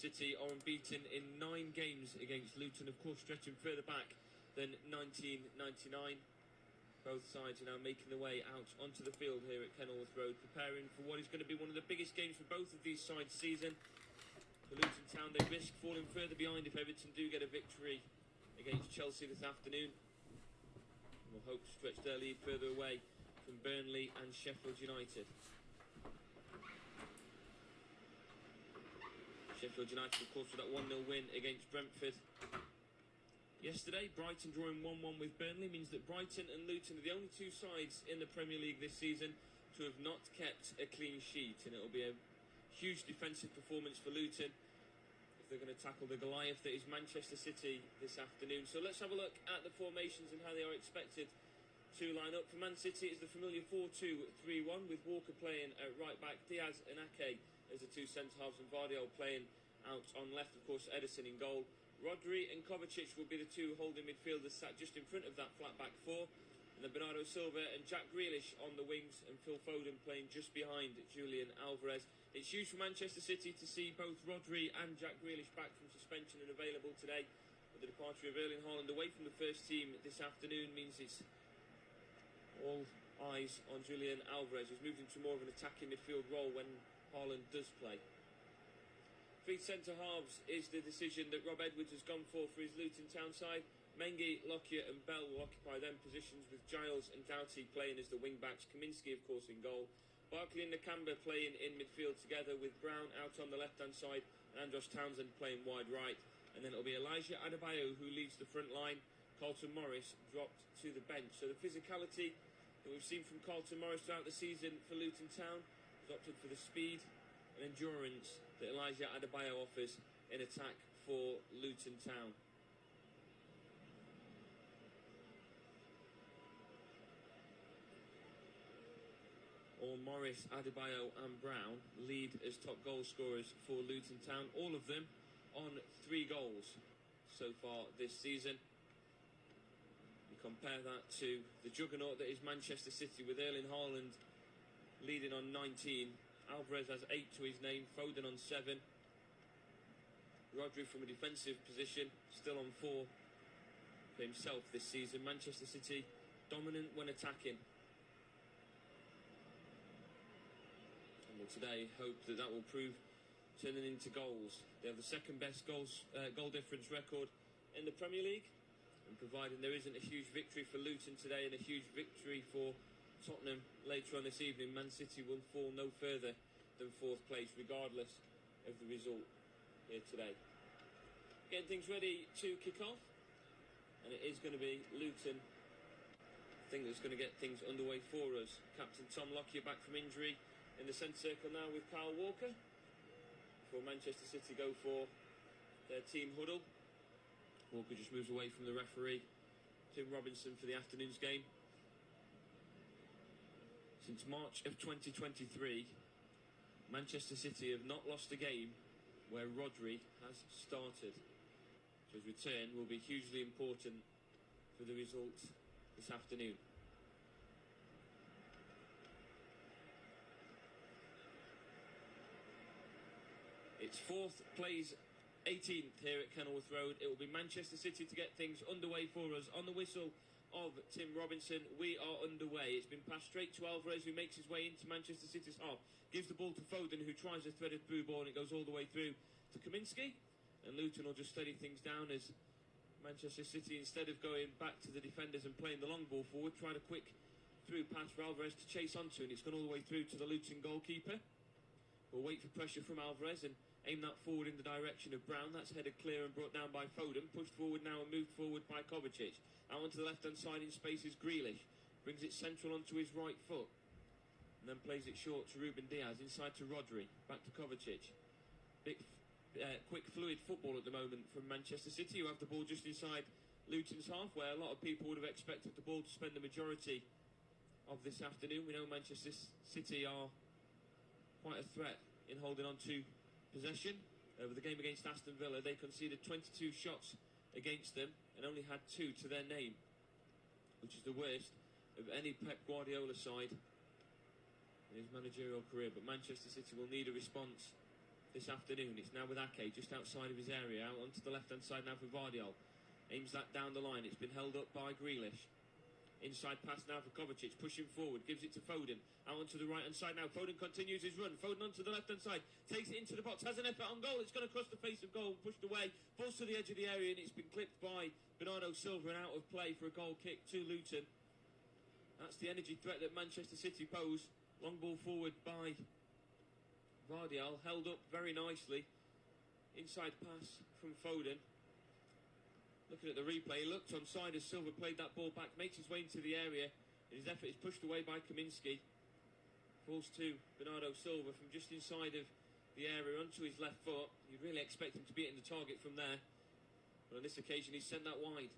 City are unbeaten in 9 games against Luton, of course stretching further back than 1999. Both sides are now making their way out onto the field here at Kenilworth Road, preparing for what is going to be one of the biggest games for both of these sides this season. For Luton Town, they risk falling further behind if Everton do get a victory against Chelsea this afternoon. We'll hope to stretch their lead further away from Burnley and Sheffield United. Sheffield United, of course, with that 1-0 win against Brentford yesterday. Brighton drawing 1-1 with Burnley means that Brighton and Luton are the only 2 sides in the Premier League this season to have not kept a clean sheet, and it'll be a huge defensive performance for Luton if they're going to tackle the Goliath that is Manchester City this afternoon. So let's have a look at the formations and how they are expected to line up. For Man City, it's the familiar 4-2-3-1 with Walker playing at right back, Diaz and Ake as the 2 centre-halves, and Vardiol playing out on left, of course Ederson in goal. Rodri and Kovacic will be the 2 holding midfielders sat just in front of that flat back 4. And then Bernardo Silva and Jack Grealish on the wings, and Phil Foden playing just behind Julian Alvarez. It's huge for Manchester City to see both Rodri and Jack Grealish back from suspension and available today. But the departure of Erling Haaland away from the first team this afternoon means it's all eyes on Julian Alvarez, who's moved into more of an attacking midfield role when Haaland does play. Three centre-halves is the decision that Rob Edwards has gone for his Luton Town side. Mengi, Lockyer and Bell will occupy them positions, with Giles and Doughty playing as the wing-backs. Kaminsky, of course, in goal. Barkley and Nakamba playing in midfield together, with Brown out on the left-hand side and Andros Townsend playing wide right. And then it'll be Elijah Adebayo who leads the front line. Carlton Morris dropped to the bench. So the physicality that we've seen from Carlton Morris throughout the season for Luton Town has opted for the speed and endurance that Elijah Adebayo offers in attack for Luton Town. All Morris, Adebayo and Brown lead as top goal scorers for Luton Town, all of them on 3 goals so far this season. You compare that to the juggernaut that is Manchester City, with Erling Haaland leading on 19. Alvarez has 8 to his name, Foden on 7. Rodri from a defensive position, still on 4 for himself this season. Manchester City dominant when attacking. And we'll today hope that that will prove turning into goals. They have the second best goal difference record in the Premier League. And providing there isn't a huge victory for Luton today and a huge victory for Tottenham later on this evening, Man City will fall no further than 4th place, regardless of the result here today. Getting things ready to kick off, and it is going to be Luton, I think, that's going to get things underway for us. Captain Tom Lockyer back from injury in the centre circle now with Kyle Walker, before Manchester City go for their team huddle. Walker just moves away from the referee. Tim Robinson for the afternoon's game. Since March of 2023, Manchester City have not lost a game where Rodri has started. So his return will be hugely important for the result this afternoon. It's 4th plays 18th here at Kenilworth Road. It will be Manchester City to get things underway for us. On the whistle of Tim Robinson, we are underway. It's been passed straight to Alvarez, who makes his way into Manchester City's half. Gives the ball to Foden, who tries to thread a through ball, and it goes all the way through to Kaminsky. And Luton will just steady things down as Manchester City, instead of going back to the defenders and playing the long ball forward, tried a quick through pass for Alvarez to chase onto, and it's gone all the way through to the Luton goalkeeper. We'll wait for pressure from Alvarez and aim that forward in the direction of Brown. That's headed clear and brought down by Foden. Pushed forward now and moved forward by Kovacic. Out onto the left-hand side in space is Grealish. Brings it central onto his right foot. And then plays it short to Ruben Diaz. Inside to Rodri. Back to Kovacic. Quick, fluid football at the moment from Manchester City, who have the ball just inside Luton's half, where a lot of people would have expected the ball to spend the majority of this afternoon. We know Manchester City are quite a threat in holding on to possession. Over the game against Aston Villa, they conceded 22 shots against them and only had 2 to their name, which is the worst of any Pep Guardiola side in his managerial career. But Manchester City will need a response this afternoon. It's now with Ake just outside of his area, out onto the left-hand side now for Vardiol. Aims that down the line. It's been held up by Grealish. Inside pass now for Kovacic, pushing forward, gives it to Foden, out onto the right-hand side now. Foden continues his run. Foden onto the left-hand side, takes it into the box, has an effort on goal. It's going to cross the face of goal, pushed away, falls to the edge of the area, and it's been clipped by Bernardo Silva and out of play for a goal kick to Luton. That's the energy threat that Manchester City pose. Long ball forward by Vardiol, held up very nicely. Inside pass from Foden. Looking at the replay, he looked onside as Silva played that ball back, makes his way into the area, and his effort is pushed away by Kaminski. Falls to Bernardo Silva from just inside of the area onto his left foot. You'd really expect him to be hitting the target from there, but on this occasion he's sent that wide.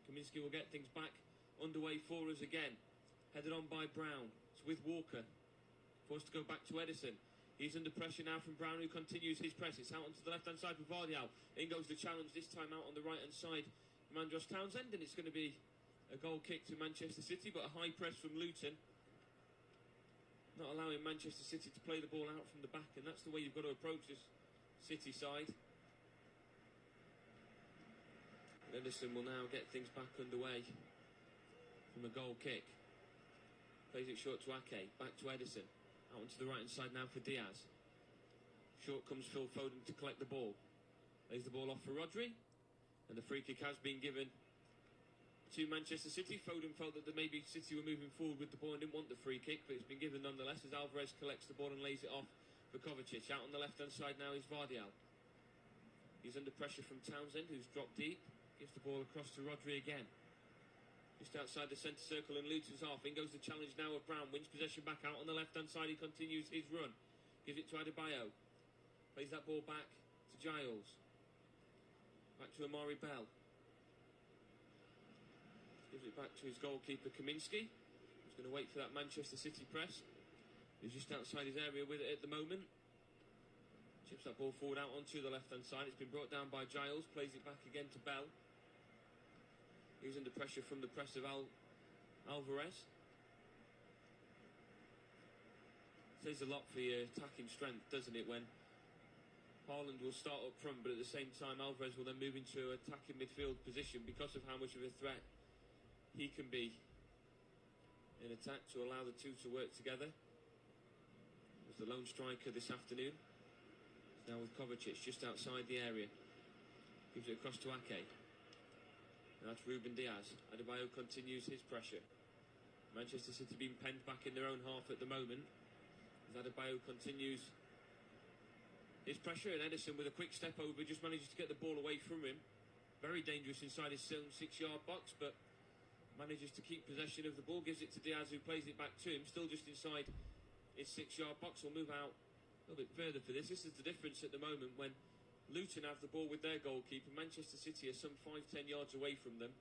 Kaminski will get things back underway for us again. Headed on by Brown. It's with Walker. Forced to go back to Edison. He's under pressure now from Brown, who continues his press. It's out onto the left-hand side for Vardiol. In goes the challenge, this time out on the right-hand side. Mandros Townsend, and it's going to be a goal kick to Manchester City, but a high press from Luton. Not allowing Manchester City to play the ball out from the back, and that's the way you've got to approach this City side. Edison will now get things back underway from a goal kick. Plays it short to Ake, back to Edison. Out onto the right-hand side now for Diaz. Short comes Phil Foden to collect the ball. Lays the ball off for Rodri. And the free kick has been given to Manchester City. Foden felt that maybe City were moving forward with the ball and didn't want the free kick, but it's been given nonetheless as Alvarez collects the ball and lays it off for Kovacic. Out on the left-hand side now is Vardiol. He's under pressure from Townsend, who's dropped deep. Gives the ball across to Rodri again. Just outside the centre circle and Luton's half. In goes the challenge now of Brown. Wins possession back out on the left-hand side. He continues his run. Gives it to Adebayo. Plays that ball back to Giles. Back to Amari Bell. Gives it back to his goalkeeper Kaminski. He's going to wait for that Manchester City press. He's just outside his area with it at the moment. Chips that ball forward out onto the left-hand side. It's been brought down by Giles. Plays it back again to Bell. He's under pressure from the press of Alvarez. Says a lot for your attacking strength, doesn't it, when Haaland will start up front, but at the same time Alvarez will then move into attacking midfield position because of how much of a threat he can be in attack to allow the two to work together. As the lone striker this afternoon. Now with Kovacic just outside the area. Gives it across to Ake. That's Ruben Diaz. Adebayo continues his pressure. Manchester City being penned back in their own half at the moment. As Adebayo continues his pressure, and Edison with a quick step over just manages to get the ball away from him. Very dangerous inside his 6-yard box, but manages to keep possession of the ball. Gives it to Diaz, who plays it back to him. Still just inside his 6-yard box. Will move out a little bit further for this. This is the difference at the moment when Luton have the ball with their goalkeeper. Manchester City are some 5-10 yards away from them.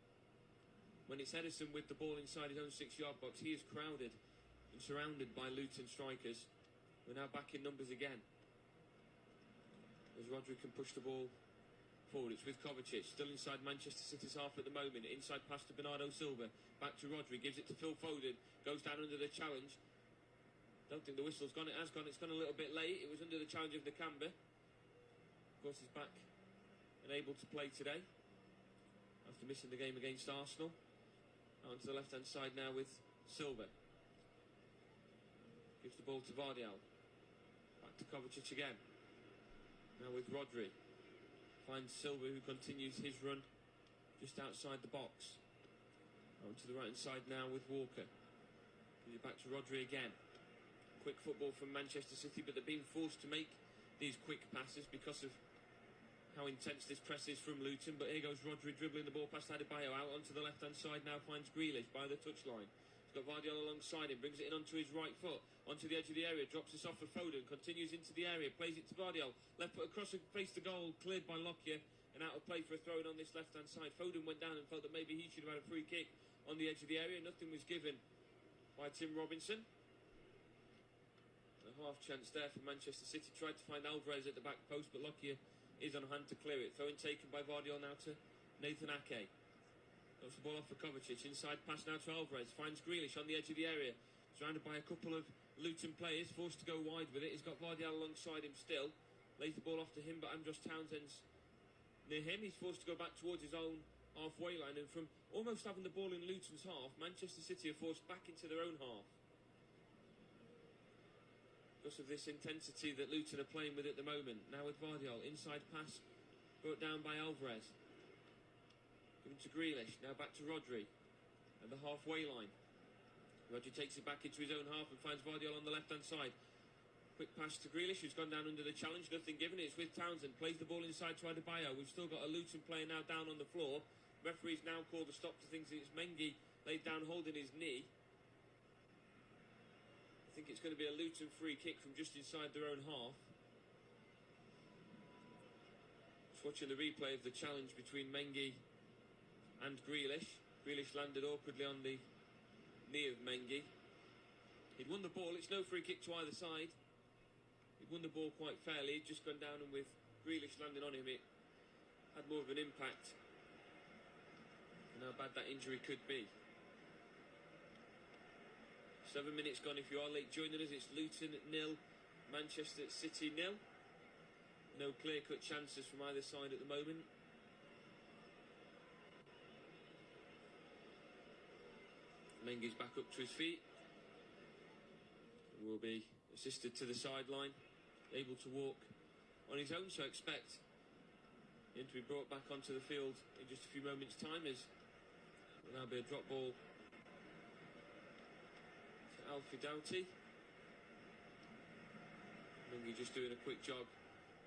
When it's Edison with the ball inside his own 6-yard box, he is crowded and surrounded by Luton strikers. We're now back in numbers again. As Rodri can push the ball forward. It's with Kovacic, still inside Manchester City's half at the moment. Inside pass to Bernardo Silva. Back to Rodri, gives it to Phil Foden. Goes down under the challenge. Don't think the whistle's gone. It has gone. It's gone a little bit late. It was under the challenge of Nakamba. Of course, he's back and able to play today after missing the game against Arsenal. Out to the left-hand side now with Silva. Gives the ball to Vardiol. Back to Kovacic again. Now with Rodri. Finds Silva, who continues his run just outside the box. Out to the right-hand side now with Walker. Gives it back to Rodri again. Quick football from Manchester City, but they're being forced to make these quick passes because of how intense this press is from Luton. But here goes Rodri dribbling the ball past Adebayo. Out onto the left-hand side now, finds Grealish by the touchline. He's got Vardiol alongside him, brings it in onto his right foot, onto the edge of the area, drops this off for Foden, continues into the area, plays it to Vardiol, left foot across and face the goal, cleared by Lockyer, and out of play for a throw-in on this left-hand side. Foden went down and felt that maybe he should have had a free kick on the edge of the area. Nothing was given by Tim Robinson. A half chance there for Manchester City. Tried to find Alvarez at the back post, but Lockyer is on hand to clear it. Throw-in taken by Vardiol now to Nathan Ake. Goes the ball off for Kovacic. Inside pass now to Alvarez. Finds Grealish on the edge of the area. Surrounded by a couple of Luton players. Forced to go wide with it. He's got Vardiol alongside him still. Lays the ball off to him, but Andros Townsend's near him. He's forced to go back towards his own halfway line, and from almost having the ball in Luton's half, Manchester City are forced back into their own half because of this intensity that Luton are playing with at the moment. Now with Vardiol, inside pass brought down by Alvarez, given to Grealish, now back to Rodri at the halfway line. Rodri takes it back into his own half and finds Vardiol on the left hand side. Quick pass to Grealish, who's gone down under the challenge, nothing given. It's with Townsend, plays the ball inside to Adebayo. We've still got a Luton player now down on the floor. Referee's now called a stop to things. It's Mengi laid down holding his knee. I think it's going to be a Luton free kick from just inside their own half. Just watching the replay of the challenge between Mengi and Grealish. Grealish landed awkwardly on the knee of Mengi. He'd won the ball. It's no free kick to either side. He'd won the ball quite fairly. He'd just gone down, and with Grealish landing on him, it had more of an impact. And how bad that injury could be. 7 minutes gone. If you are late joining us, it's Luton 0, Manchester City 0. No clear-cut chances from either side at the moment. Mengi's back up to his feet. Will be assisted to the sideline, able to walk on his own, so expect him to be brought back onto the field in just a few moments' time. As will now be a drop ball to Alfie Doughty. Mengi just doing a quick jog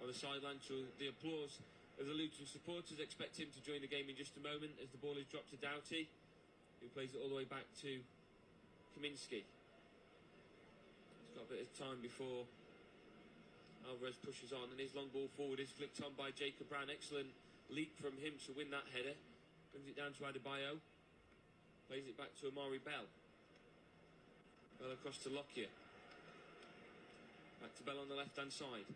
on the sideline to the applause of the Luton supporters. Expect him to join the game in just a moment as the ball is dropped to Doughty, who plays it all the way back to Kaminsky. Got a bit of time before Alvarez pushes on, and his long ball forward is flicked on by Jacob Brown. Excellent leap from him to win that header. Brings it down to Adebayo. Plays it back to Amari Bell. Bell across to Lockyer. Back to Bell on the left hand side.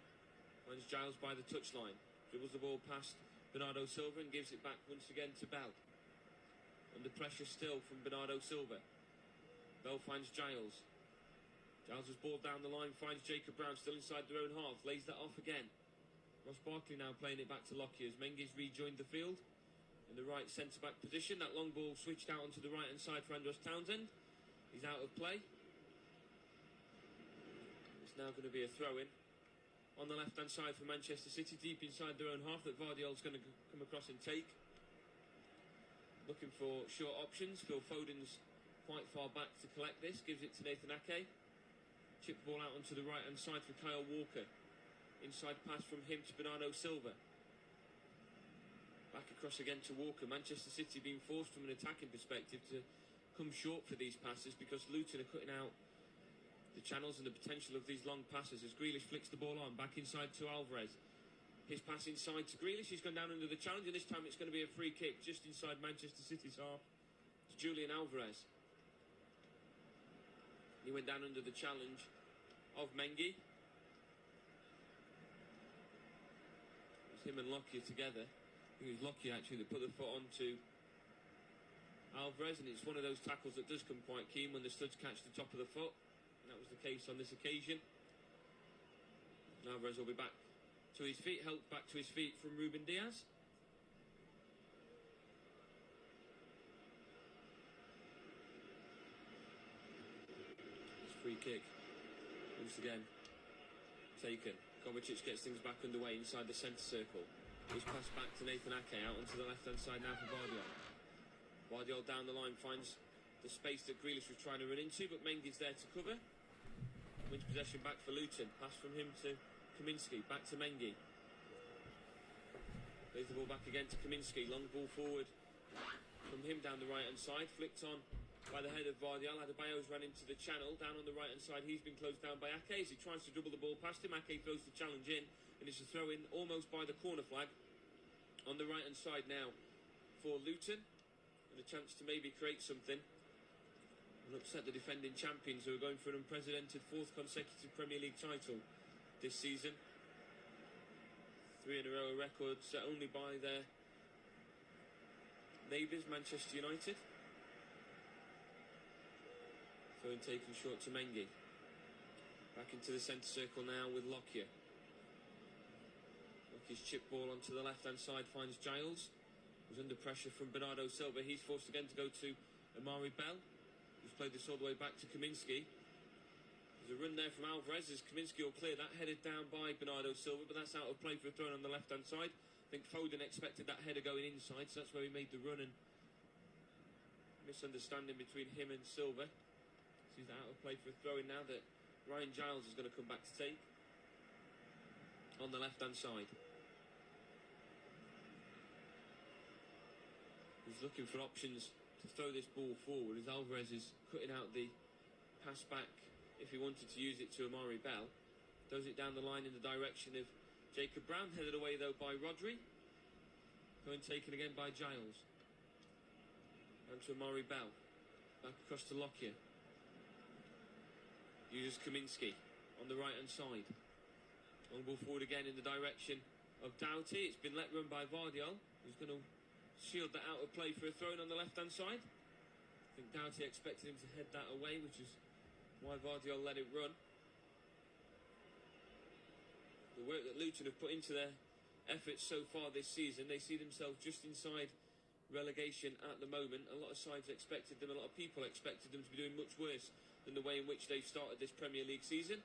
Finds Giles by the touchline. Dribbles the ball past Bernardo Silva and gives it back once again to Bell. Under pressure still from Bernardo Silva. Bell finds Giles. Giles has ball down the line, finds Jacob Brown still inside their own half, lays that off again. Ross Barkley now playing it back to Lockyer as Mengi's rejoined the field in the right centre-back position. That long ball switched out onto the right-hand side for Andros Townsend. He's out of play. It's now going to be a throw-in on the left-hand side for Manchester City, deep inside their own half, that Vardiol's going to come across and take. Looking for short options. Phil Foden's quite far back to collect this, gives it to Nathan Ake. Chip ball out onto the right-hand side for Kyle Walker. Inside pass from him to Bernardo Silva. Back across again to Walker. Manchester City being forced from an attacking perspective to come short for these passes because Luton are cutting out the channels and the potential of these long passes as Grealish flicks the ball on. Back inside to Alvarez. His pass inside to Grealish. He's gone down under the challenge, and this time it's going to be a free kick just inside Manchester City's half to Julian Alvarez. He went down under the challenge of Mengi. It was him and Lockyer together. I think it was Lockyer actually that put the foot onto Alvarez, and it's one of those tackles that does come quite keen when the studs catch the top of the foot, and that was the case on this occasion. And Alvarez will be back to his feet, helped back to his feet from Ruben Diaz. Free kick once again taken. Kovacic gets things back underway inside the centre circle. He's passed back to Nathan Ake, out onto the left hand side now for Vardiol. Vardiol down the line finds the space that Grealish was trying to run into, but Mengi's there to cover. Wins possession back for Luton. Pass from him to Kaminsky, back to Mengi. Plays the ball back again to Kaminsky. Long ball forward from him down the right hand side, flicked on by the head of Vardiol. Adebayo's ran into the channel. Down on the right hand side, he's been closed down by Ake as he tries to dribble the ball past him. Ake throws the challenge in, and it's a throw in almost by the corner flag on the right hand side now for Luton, and a chance to maybe create something and upset the defending champions, who are going for an unprecedented fourth consecutive Premier League title this season. 3 in a row record set only by their neighbours Manchester United. Throw in taken short to Mengi. Back into the centre circle now with Lockyer. His chip ball onto the left-hand side finds Giles. Was under pressure from Bernardo Silva. He's forced again to go to Amari Bell, who's played this all the way back to Kaminsky. There's a run there from Alvarez as Kaminsky will clear that, headed down by Bernardo Silva, but that's out of play for a throw on the left-hand side. I think Foden expected that header going inside, so that's where he made the run, and misunderstanding between him and Silva. Sees that out of play for a throw-in now that Ryan Giles is going to come back to take on the left-hand side. He's looking for options to throw this ball forward as Alvarez is cutting out the pass back if he wanted to use it to Amari Bell. Throws it down the line in the direction of Jacob Brown, headed away though by Rodri. Going taken again by Giles. And to Amari Bell. Back across to Lockyer. Uses Kaminsky on the right hand side. Long ball forward again in the direction of Doughty. It's been let run by Vardiol, who's going to shield that out of play for a throw in on the left hand side. I think Doughty expected him to head that away, which is why Vardiol let it run. The work that Luton have put into their efforts so far this season, they see themselves just inside relegation at the moment. A lot of sides expected them, a lot of people expected them to be doing much worse than the way in which they've started this Premier League season.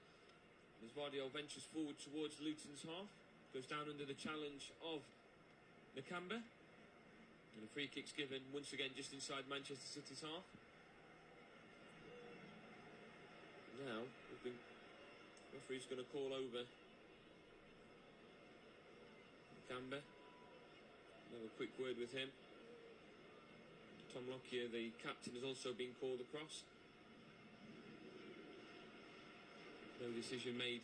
As Vardiol ventures forward towards Luton's half, goes down under the challenge of Nakamba. And the free kick's given once again just inside Manchester City's half. Now, the referee's going to call over Nakamba. Have a quick word with him. Tom Lockyer, the captain, has also been called across. No decision made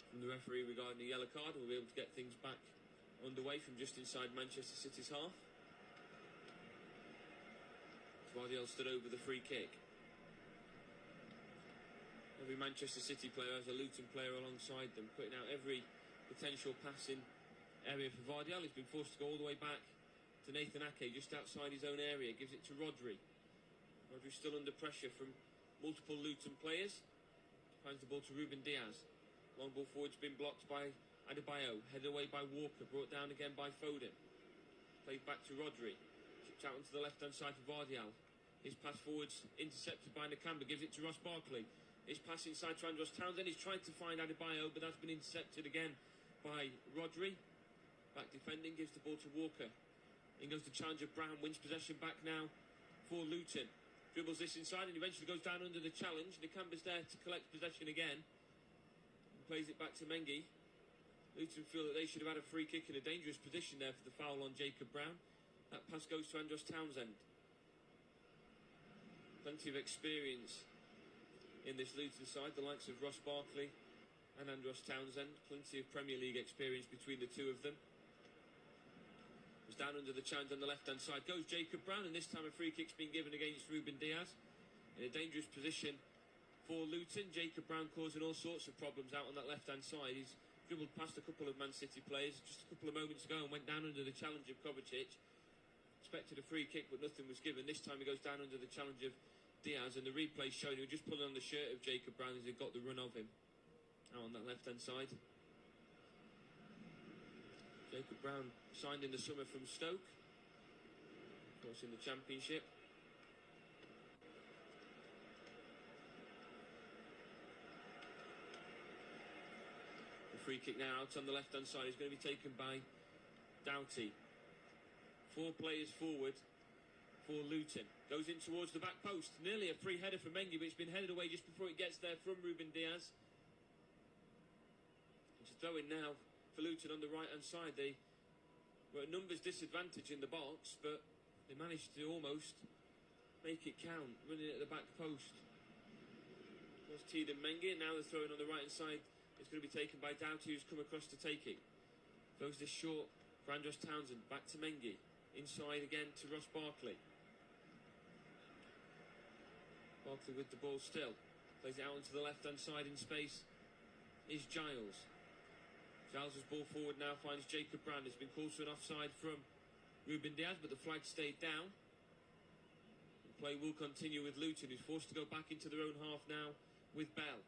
from the referee regarding the yellow card. We'll be able to get things back underway from just inside Manchester City's half. Vardiol stood over the free kick. Every Manchester City player has a Luton player alongside them, putting out every potential passing area for Vardiol. He's been forced to go all the way back to Nathan Ake, just outside his own area. Gives it to Rodri. Rodri's still under pressure from multiple Luton players. Finds the ball to Ruben Diaz. Long ball forward's been blocked by Adebayo. Headed away by Walker. Brought down again by Foden. Played back to Rodri. Out onto the left-hand side for Vardiol. His pass forwards intercepted by Nakamba. Gives it to Ross Barkley. His pass inside to Andros Townsend. He's tried to find Adebayo, but that's been intercepted again by Rodri. Back defending. Gives the ball to Walker. In goes the challenge of Brown. Wins possession back now for Luton. Dribbles this inside and eventually goes down under the challenge. Nakamba's there to collect possession again. And plays it back to Mengi. Luton feel that they should have had a free kick in a dangerous position there for the foul on Jacob Brown. That pass goes to Andros Townsend. Plenty of experience in this Luton side, the likes of Ross Barkley and Andros Townsend. Plenty of Premier League experience between the two of them. Was down under the challenge on the left-hand side. Goes Jacob Brown, and this time a free kick's been given against Ruben Diaz. In a dangerous position for Luton. Jacob Brown causing all sorts of problems out on that left-hand side. He's dribbled past a couple of Man City players just a couple of moments ago and went down under the challenge of Kovacic. Expected a free kick, but nothing was given. This time he goes down under the challenge of Diaz, and the replay showing he was just pulling on the shirt of Jacob Brown as he got the run of him out on that left-hand side. Jacob Brown signed in the summer from Stoke, of course in the Championship. The free kick now out on the left-hand side is going to be taken by Doughty. 4 players forward for Luton. Goes in towards the back post. Nearly a free header for Mengi, but it's been headed away just before it gets there from Ruben Diaz. It's a throw in now for Luton on the right-hand side. They were at numbers disadvantage in the box, but they managed to almost make it count, running at the back post. Was Tiedemann Mengi, and now they're throwing on the right-hand side. It's going to be taken by Doughty, who's come across to take it. Throws this short for Andros Townsend. Back to Mengi. Inside again to Ross Barkley. Barkley with the ball still. Plays it out onto the left-hand side in space. Is Giles. Giles' ball forward now finds Jacob Brown. It's been called to an offside from Ruben Diaz, but the flag stayed down. The play will continue with Luton, who's forced to go back into their own half now with Bell.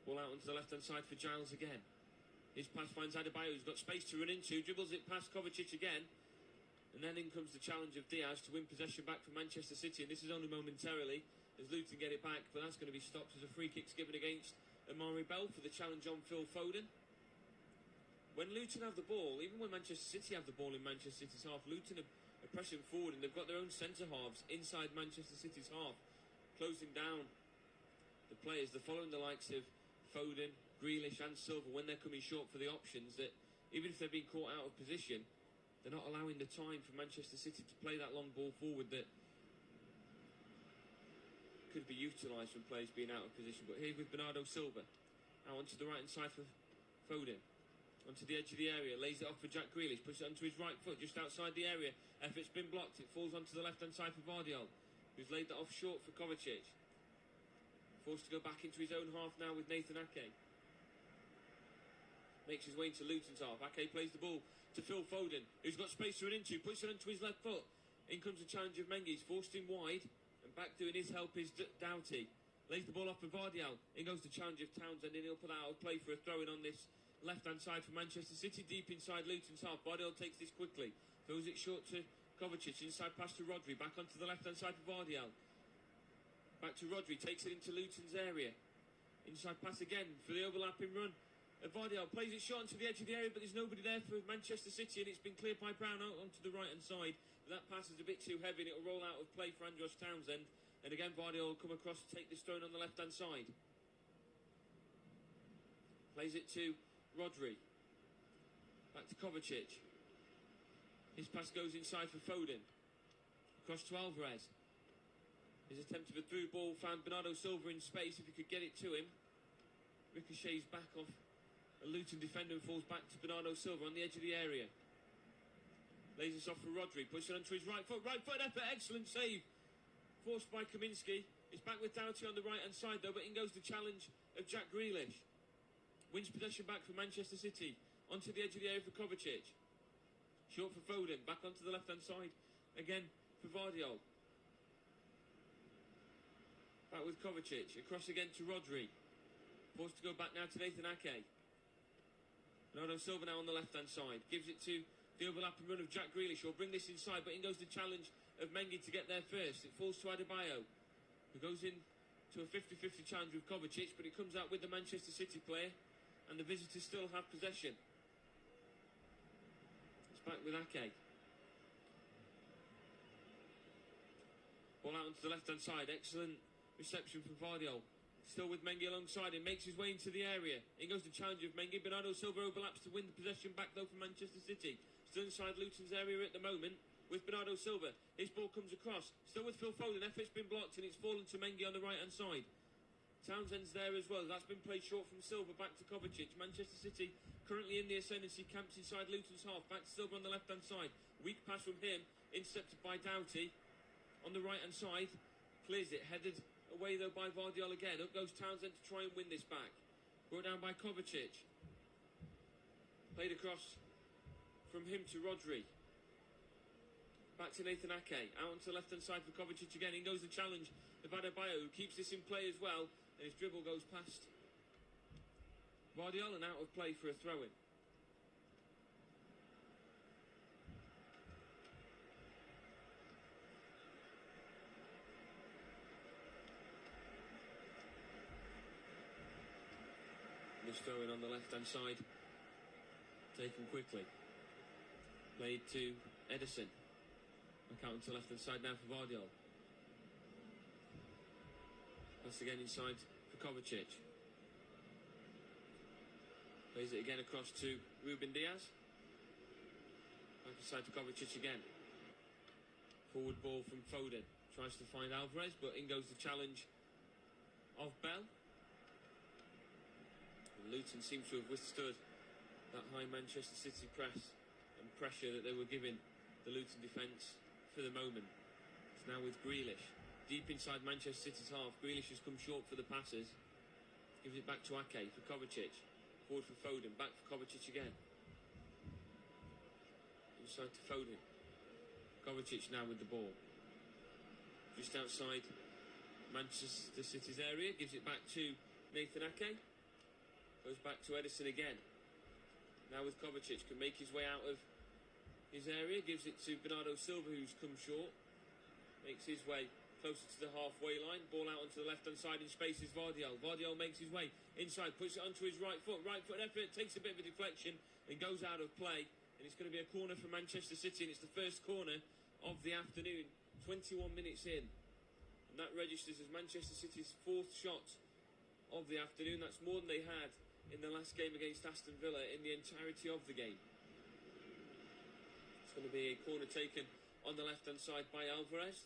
Ball out onto the left-hand side for Giles again. His pass finds Adebayo, who's got space to run into, dribbles it past Kovacic again. And then in comes the challenge of Diaz to win possession back from Manchester City. And this is only momentarily as Luton get it back. But that's going to be stopped as a free kick's given against Amari Bell for the challenge on Phil Foden. When Luton have the ball, even when Manchester City have the ball in Manchester City's half, Luton are pressing forward and they've got their own centre-halves inside Manchester City's half, closing down the players. They're following the likes of Foden, Grealish and Silva when they're coming short for the options, that even if they're being caught out of position, they're not allowing the time for Manchester City to play that long ball forward that could be utilised from players being out of position. But here with Bernardo Silva, now onto the right hand side for Foden, onto the edge of the area, lays it off for Jack Grealish, puts it onto his right foot just outside the area. Effort's been blocked, it falls onto the left hand side for Vardiol, who's laid that off short for Kovacic. Forced to go back into his own half now with Nathan Ake. Makes his way into Luton's half. Ake plays the ball to Phil Foden, who's got space to run into, puts it onto his left foot. In comes the challenge of Mengi. He's forced him wide, and back doing his help is Doughty. Lays the ball off for Vardiol. In goes the challenge of Townsend, and he'll put that out of play for a throw-in on this left-hand side for Manchester City, deep inside Luton's half. Vardiol takes this quickly, throws it short to Kovacic, inside pass to Rodri, back onto the left-hand side for Vardiol. Back to Rodri, takes it into Luton's area. Inside pass again for the overlapping run. Vardiol plays it short onto the edge of the area, but there's nobody there for Manchester City, and it's been cleared by Brown out onto the right-hand side. But that pass is a bit too heavy, and it'll roll out of play for Andros Townsend. And again, Vardiol will come across to take this throw on the left-hand side. Plays it to Rodri. Back to Kovacic. His pass goes inside for Foden. Across to Alvarez. His attempt of a through ball found Bernardo Silva in space. If he could get it to him. Ricochets back off a Luton defender and falls back to Bernardo Silva on the edge of the area. Lays this off for Rodri. Puts it onto his right foot. Right foot effort. Excellent save. Forced by Kaminsky. It's back with Doughty on the right-hand side though. But in goes the challenge of Jack Grealish. Wins possession back for Manchester City. Onto the edge of the area for Kovacic. Short for Foden. Back onto the left-hand side. Again for Vardiol. Back with Kovacic. Across again to Rodri. Forced to go back now to Nathan Ake. Bernardo Silva now on the left-hand side. Gives it to the overlapping run of Jack Grealish. He'll bring this inside, but in goes the challenge of Mengi to get there first. It falls to Adebayo, who goes in to a 50-50 challenge with Kovacic, but it comes out with the Manchester City player, and the visitors still have possession. It's back with Ake. Ball out onto the left-hand side. Excellent reception from Vardiol. Still with Mengi alongside him, makes his way into the area. In goes the challenge of Mengi. Bernardo Silva overlaps to win the possession back though for Manchester City. Still inside Luton's area at the moment with Bernardo Silva. His ball comes across. Still with Phil Foden. Effort's been blocked and it's fallen to Mengi on the right-hand side. Townsend's there as well. That's been played short from Silva back to Kovacic. Manchester City currently in the ascendancy, camps inside Luton's half. Back to Silva on the left-hand side. Weak pass from him. Intercepted by Doughty. On the right-hand side. Clears it. Headed away though by Vardiol again. Up goes Townsend to try and win this back. Brought down by Kovacic. Played across from him to Rodri. Back to Nathan Ake. Out onto the left-hand side for Kovacic again. In goes the challenge of Adebayo, who keeps this in play as well. And his dribble goes past Vardiol and out of play for a throw-in. This throw-in on the left-hand side, taken quickly. Played to Edison. Back out onto the left-hand side now for Vardiol. Pass again inside for Kovacic. Plays it again across to Ruben Diaz. Back inside to Kovacic again. Forward ball from Foden. Tries to find Alvarez, but in goes the challenge of Bell. Luton seems to have withstood that high Manchester City press and pressure that they were giving the Luton defence for the moment. It's now with Grealish. Deep inside Manchester City's half. Grealish has come short for the passes. Gives it back to Ake for Kovacic. Forward for Foden. Back for Kovacic again. Inside to Foden. Kovacic now with the ball. Just outside Manchester City's area. Gives it back to Nathan Ake. Goes back to Edison again. Now with Kovacic, can make his way out of his area, gives it to Bernardo Silva, who's come short. Makes his way closer to the halfway line. Ball out onto the left-hand side in space is Vardiol. Vardiol makes his way inside, puts it onto his right foot. Right foot effort, takes a bit of a deflection and goes out of play. And it's going to be a corner for Manchester City, and it's the first corner of the afternoon. 21 minutes in. And that registers as Manchester City's 4th shot of the afternoon. That's more than they had in the last game against Aston Villa in the entirety of the game. It's going to be a corner taken on the left-hand side by Alvarez.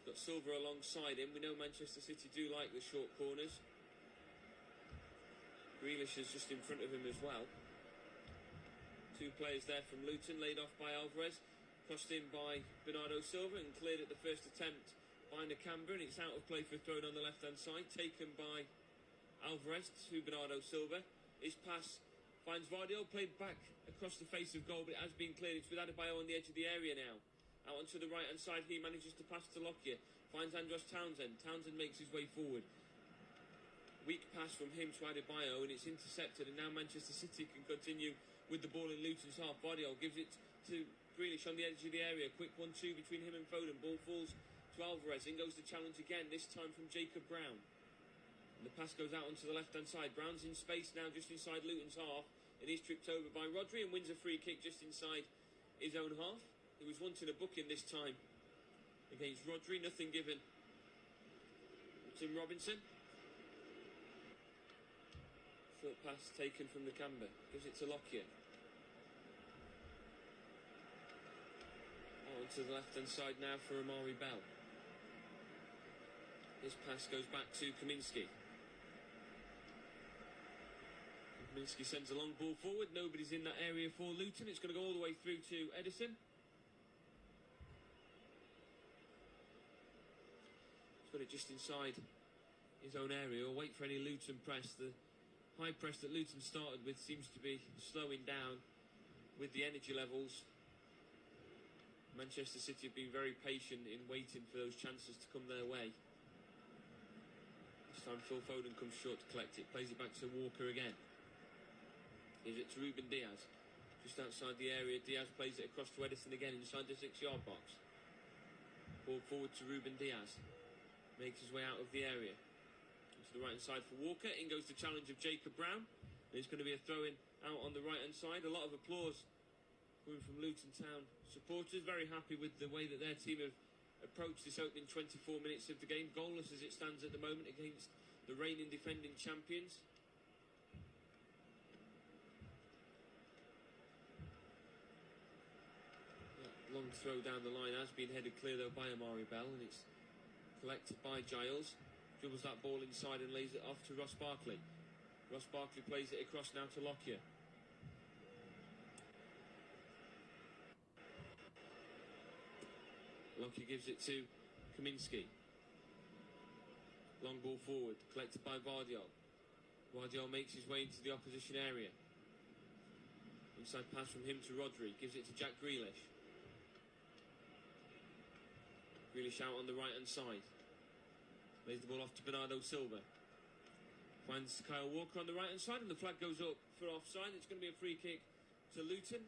Got Silva alongside him. We know Manchester City do like the short corners. Grealish is just in front of him as well. 2 players there from Luton, laid off by Alvarez. Crossed in by Bernardo Silva and cleared at the first attempt by Nakamba, and it's out of play for a throw on the left-hand side, taken by Alvarez to Bernardo Silva. His pass finds Vardiol, played back across the face of goal, but it has been cleared. It's with Adebayo on the edge of the area now. Out onto the right-hand side, he manages to pass to Lockyer. Finds Andros Townsend. Townsend makes his way forward. Weak pass from him to Adebayo, and it's intercepted, and now Manchester City can continue with the ball in Luton's half. Vardiol gives it to Grealish on the edge of the area. Quick 1-2 between him and Foden. Ball falls to Alvarez. In goes the challenge again, this time from Jacob Brown. And the pass goes out onto the left-hand side. Brown's in space now just inside Luton's half. And he's tripped over by Rodri and wins a free kick just inside his own half. He was wanting a booking this time against Rodri. Nothing given. Tim Robinson. Short pass taken from Nakamba. Gives it to Lockyer. Onto the left-hand side now for Amari Bell. His pass goes back to Kaminski. Kaminski sends a long ball forward. Nobody's in that area for Luton. It's going to go all the way through to Edison. He's got it just inside his own area. We'll wait for any Luton press. The high press that Luton started with seems to be slowing down with the energy levels. Manchester City have been very patient in waiting for those chances to come their way. This time Phil Foden comes short to collect it. Plays it back to Walker again. Gives it to Ruben Diaz. Just outside the area. Diaz plays it across to Edison again inside the 6-yard box. Ball forward to Ruben Diaz. Makes his way out of the area. To the right-hand side for Walker. In goes the challenge of Jacob Brown. And it's going to be a throw-in out on the right-hand side. A lot of applause coming from Luton Town supporters. Very happy with the way that their team have approached this opening 24 minutes of the game. Goalless as it stands at the moment against the reigning defending champions. That long throw down the line has been headed clear though by Amari Bell, and it's collected by Giles. Dribbles that ball inside and lays it off to Ross Barkley. Ross Barkley plays it across now to Lockyer. Lockyer gives it to Kaminski. Long ball forward, collected by Vardiol. Vardiol makes his way into the opposition area. Inside pass from him to Rodri. Gives it to Jack Grealish. Grealish out on the right-hand side. Lays the ball off to Bernardo Silva. Finds Kyle Walker on the right-hand side, and the flag goes up for offside. It's going to be a free kick to Luton.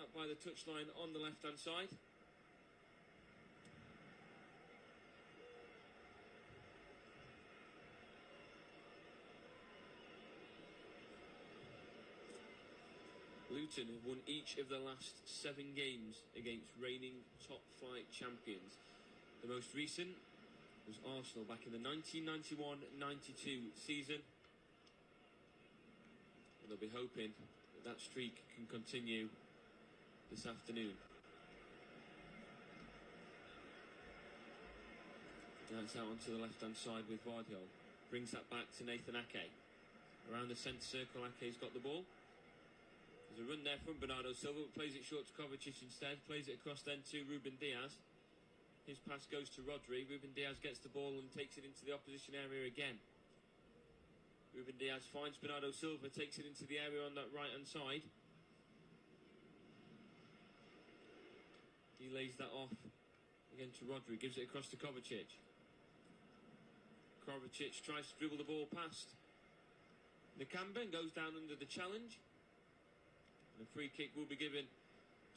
Out by the touchline on the left-hand side. Luton have won each of the last 7 games against reigning top-flight champions. The most recent was Arsenal back in the 1991-92 season. And they'll be hoping that streak can continue this afternoon. Now it's out onto the left-hand side with Vardiol. Brings that back to Nathan Ake. Around the centre circle, Ake's got the ball. There's a run there from Bernardo Silva, but plays it short to Kovacic instead. Plays it across then to Ruben Diaz. His pass goes to Rodri. Ruben Diaz gets the ball and takes it into the opposition area again. Ruben Diaz finds Bernardo Silva, takes it into the area on that right-hand side. He lays that off again to Rodri. Gives it across to Kovacic. Kovacic tries to dribble the ball past Nakamba goes down under the challenge. And a free kick will be given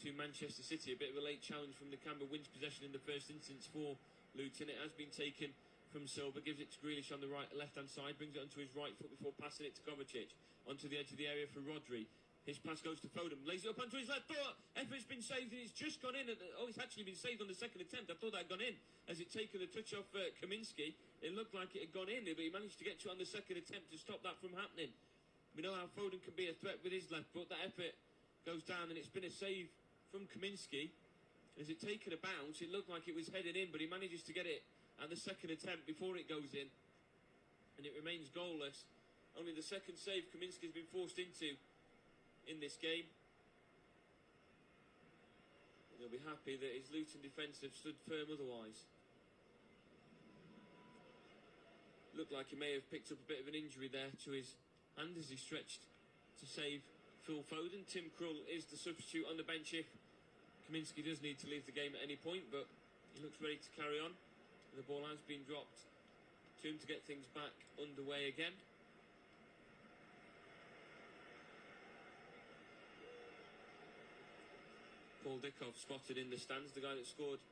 to Manchester City. A bit of a late challenge from Nakamba. Wins possession in the first instance for Luton. It has been taken from Silva. Gives it to Grealish on the left-hand side. Brings it onto his right foot before passing it to Kovacic. Onto the edge of the area for Rodri. His pass goes to Foden, lays it up onto his left foot. Effort's been saved and it's just gone in. It's actually been saved on the second attempt. I thought that had gone in as it taken the touch off Kaminski. It looked like it had gone in, but he managed to get to it on the second attempt to stop that from happening. We know how Foden can be a threat with his left foot. That effort goes down and it's been a save from Kaminski. As it taken a bounce, it looked like it was headed in, but he manages to get it at the second attempt before it goes in. And it remains goalless. Only the second save Kaminski's been forced into in this game. And he'll be happy that his Luton defence have stood firm otherwise. Looked like he may have picked up a bit of an injury there to his hand as he stretched to save Phil Foden. Tim Krul is the substitute on the bench if Kaminski does need to leave the game at any point, but he looks ready to carry on. The ball has been dropped to him to get things back underway again. Paul Dickov spotted in the stands, the guy that scored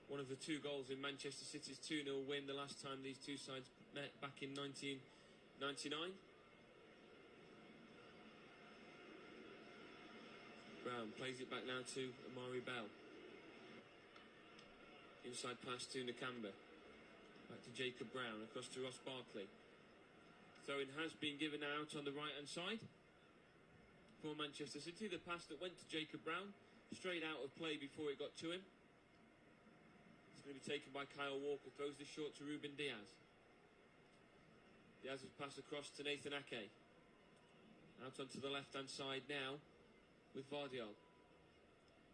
one of the 2 goals in Manchester City's 2-0 win the last time these two sides met back in 1999. Brown plays it back now to Amari Bell. Inside pass to Nakamba. Back to Jacob Brown, across to Ross Barkley. Throw-in has been given out on the right-hand side for Manchester City. The pass that went to Jacob Brown, straight out of play before it got to him. It's going to be taken by Kyle Walker. Throws this short to Ruben Diaz. Diaz has passed across to Nathan Ake. Out onto the left-hand side now with Vardiol.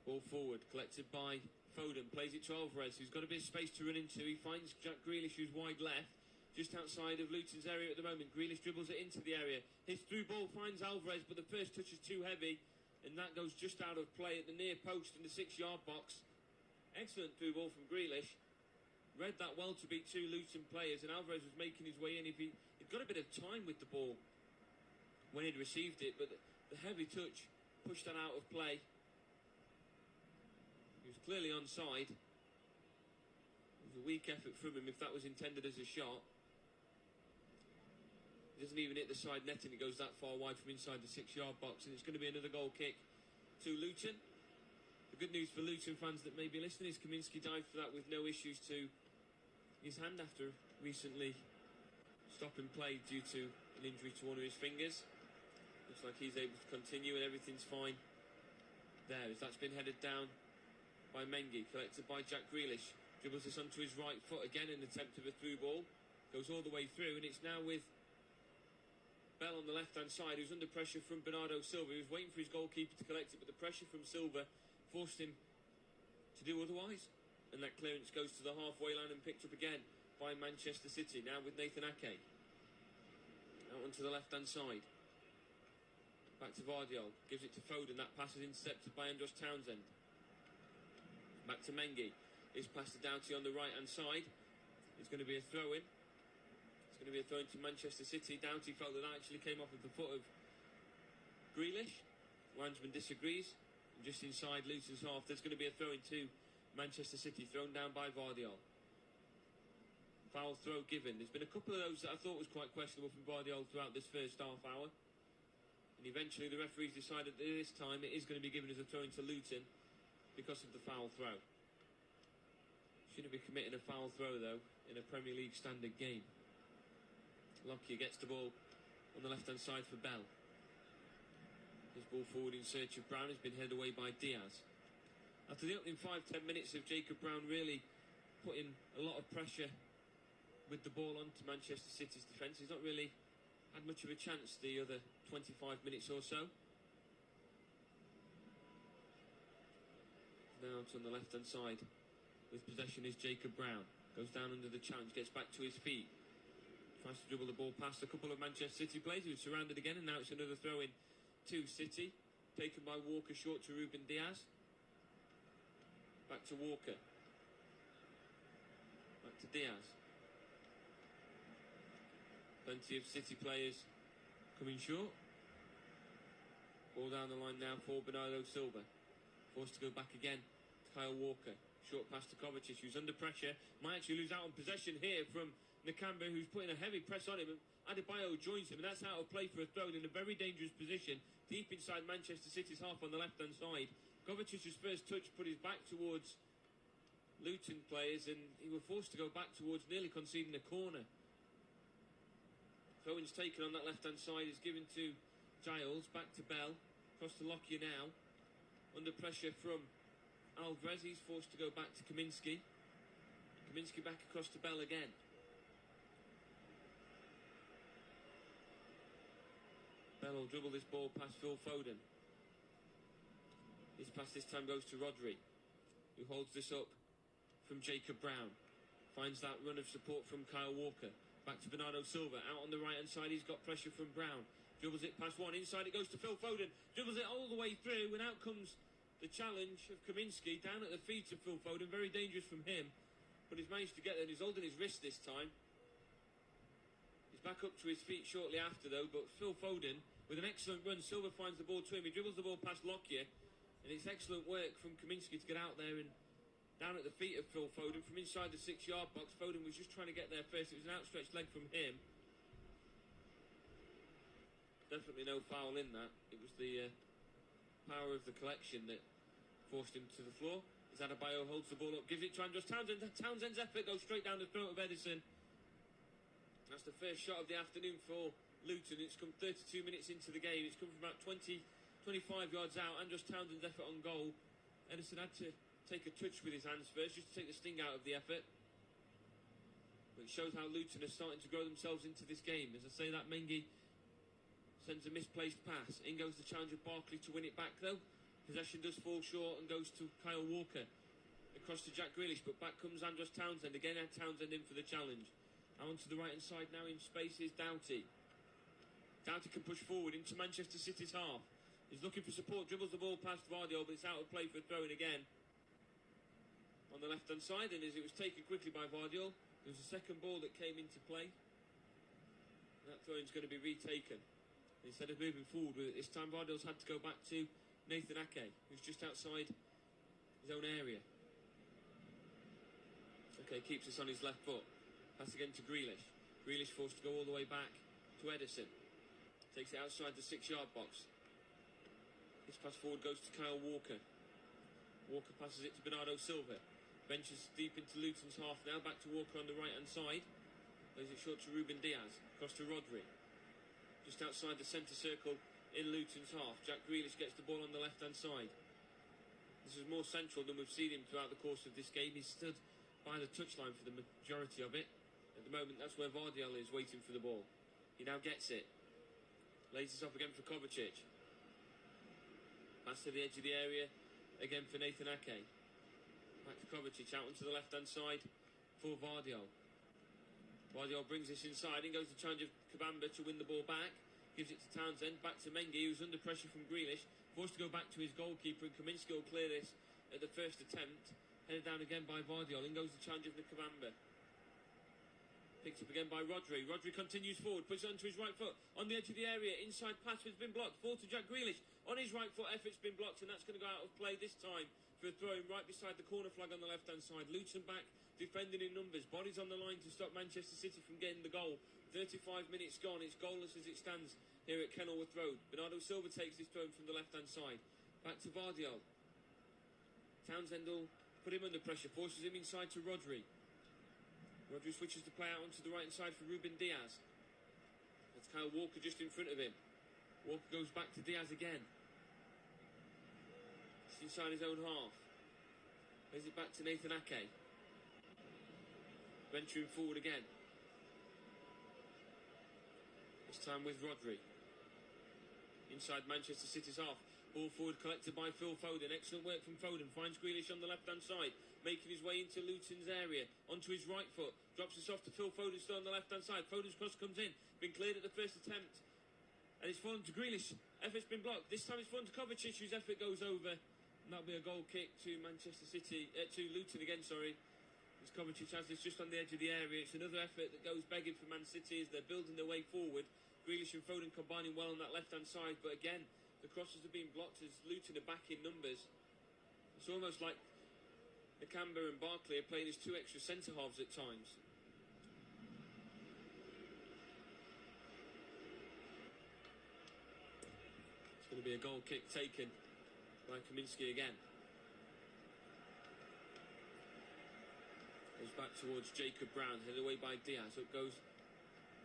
Ball forward, collected by Foden. Plays it to Alvarez, who's got a bit of space to run into. He finds Jack Grealish, who's wide left, just outside of Luton's area at the moment. Grealish dribbles it into the area. His through ball finds Alvarez, but the first touch is too heavy. And that goes just out of play at the near post in the 6-yard box. Excellent through ball from Grealish. Read that well to beat 2 Luton players, and Alvarez was making his way in. He'd got a bit of time with the ball when he'd received it, but the heavy touch pushed that out of play. He was clearly onside. It was a weak effort from him if that was intended as a shot. He doesn't even hit the side netting. It goes that far wide from inside the 6-yard box, and it's going to be another goal kick to Luton. The good news for Luton fans that may be listening is Kaminski dived for that with no issues to his hand after recently stopping play due to an injury to one of his fingers. Looks like he's able to continue and everything's fine there as that's been headed down by Mengi, collected by Jack Grealish. Dribbles this onto his right foot again in an attempt of a through ball. Goes all the way through, and it's now with Bell on the left-hand side, who's under pressure from Bernardo Silva. He was waiting for his goalkeeper to collect it, but the pressure from Silva forced him to do otherwise. And that clearance goes to the halfway line and picked up again by Manchester City. Now with Nathan Ake. Out onto the left-hand side. Back to Vardiol. Gives it to Foden. That pass is intercepted by Andros Townsend. Back to Mengi. His pass to Doughty on the right-hand side. It's going to be a throw-in. It's going to be a throw-in to Manchester City. Doughty felt that actually came off of the foot of Grealish. Linesman disagrees. And just inside Luton's half, there's going to be a throw-in to Manchester City, thrown down by Vardiol. Foul throw given. There's been a couple of those that I thought was quite questionable from Vardiol throughout this first half hour. And eventually the referees decided that this time it is going to be given as a throw-in to Luton because of the foul throw. Shouldn't be committing a foul throw, though, in a Premier League standard game. Lockyer gets the ball on the left-hand side for Bell. His ball forward in search of Brown has been headed away by Diaz. After the opening 5-10 minutes of Jacob Brown really putting a lot of pressure with the ball onto Manchester City's defence, he's not really had much of a chance the other 25 minutes or so. Now on the left-hand side with possession is Jacob Brown. Goes down under the challenge, gets back to his feet. Tries to dribble the ball past a couple of Manchester City players who are surrounded again, and now it's another throw-in to City. Taken by Walker short to Ruben Diaz. Back to Walker. Back to Diaz. Plenty of City players coming short. Ball down the line now for Bernardo Silva. Forced to go back again to Kyle Walker. Short pass to Kovacic, who's under pressure. Might actually lose out on possession here from Nakamba, who's putting a heavy press on him. And Adebayo joins him, and that's out of play for a throw in a very dangerous position, deep inside Manchester City's half on the left-hand side. Kovacic's first touch put his back towards Luton players, and he was forced to go back towards nearly conceding a corner. Throw-in's taken on that left-hand side, is given to Giles, back to Bell, across to Lockyer now. Under pressure from Alvarez, he's forced to go back to Kaminsky. Kaminsky back across to Bell again. Bell will dribble this ball past Phil Foden. This pass this time goes to Rodri, who holds this up from Jacob Brown. Finds that run of support from Kyle Walker. Back to Bernardo Silva. Out on the right-hand side, he's got pressure from Brown. Dribbles it past one. Inside it goes to Phil Foden. Dribbles it all the way through, and out comes the challenge of Kaminsky. Down at the feet of Phil Foden. Very dangerous from him. But he's managed to get there, and he's holding his wrist this time. He's back up to his feet shortly after, though. But Phil Foden, with an excellent run, Silva finds the ball to him. He dribbles the ball past Lockyer. And it's excellent work from Kaminsky to get out there and down at the feet of Phil Foden from inside the 6-yard box. Foden was just trying to get there first. It was an outstretched leg from him. Definitely no foul in that. It was the power of the collection that forced him to the floor. As Adebayo holds the ball up, gives it to Andros Townsend. Townsend's effort goes straight down the throat of Edison. That's the first shot of the afternoon for Luton. It's come 32 minutes into the game. It's come from about 25 yards out. Andros Townsend's effort on goal. Edison had to take a touch with his hands first, just to take the sting out of the effort. But it shows how Luton are starting to grow themselves into this game. As I say that, Mengi sends a misplaced pass. In goes the challenge of Barkley to win it back, though. Possession does fall short and goes to Kyle Walker. Across to Jack Grealish, but back comes Andros Townsend. Again, had Townsend in for the challenge. Now onto the right-hand side now in space is Doughty. Doughty can push forward into Manchester City's half. He's looking for support, dribbles the ball past Vardio, but it's out of play for a throw-in again. On the left-hand side, and as it was taken quickly by Vardio, there was a second ball that came into play. That throw-in's going to be retaken. Instead of moving forward with it, this time Vardio's had to go back to Nathan Ake, who's just outside his own area. Okay, keeps us on his left foot. Pass again to Grealish. Grealish forced to go all the way back to Edison. Takes it outside the 6-yard box. This pass forward goes to Kyle Walker. Walker passes it to Bernardo Silva. Benches deep into Luton's half now. Back to Walker on the right-hand side. Plays it short to Ruben Diaz. Across to Rodri. Just outside the centre circle in Luton's half. Jack Grealish gets the ball on the left-hand side. This is more central than we've seen him throughout the course of this game. He's stood by the touchline for the majority of it. At the moment, that's where Vardiel is, waiting for the ball. He now gets it. Lays this off again for Kovacic. Pass to the edge of the area, again for Nathan Ake. Back to Kovacic, out onto the left-hand side for Vardiol. Vardiol brings this inside, in goes the challenge of Kabamba to win the ball back. Gives it to Townsend, back to Mengi, who's under pressure from Grealish. Forced to go back to his goalkeeper, and Kaminsky will clear this at the first attempt. Headed down again by Vardiol, in goes the challenge of Kabamba. Picked up again by Rodri. Rodri continues forward, puts it onto his right foot. On the edge of the area, inside pass has been blocked. Ball to Jack Grealish. On his right foot, effort's been blocked, and that's going to go out of play this time for a throw right beside the corner flag on the left-hand side. Luton back, defending in numbers. Bodies on the line to stop Manchester City from getting the goal. 35 minutes gone. It's goalless as it stands here at Kenilworth Road. Bernardo Silva takes this throw from the left-hand side. Back to Vardiol. Townsend will put him under pressure, forces him inside to Rodri. Rodri switches the play out onto the right-hand side for Ruben Diaz. That's Kyle Walker just in front of him. Walker goes back to Diaz again. It's inside his own half. Plays it back to Nathan Ake. Venturing forward again. This time with Rodri. Inside Manchester City's half. Ball forward collected by Phil Foden. Excellent work from Foden. Finds Grealish on the left-hand side. Making his way into Luton's area. Onto his right foot. Drops this off to Phil Foden still on the left-hand side. Foden's cross comes in. Been cleared at the first attempt. And it's fallen to Grealish. Effort's been blocked. This time it's fallen to Kovacic, whose effort goes over. And that'll be a goal kick to Manchester City. To Luton again, sorry. As Kovacic has this just on the edge of the area. It's another effort that goes begging for Man City as they're building their way forward. Grealish and Foden combining well on that left-hand side, but again, the crosses have been blocked as Luton are back in numbers. It's almost like Nakamba and Barkley are playing as two extra centre-halves at times. It's going to be a goal kick taken by Kaminsky again. Goes back towards Jacob Brown, headed away by Diaz. Up goes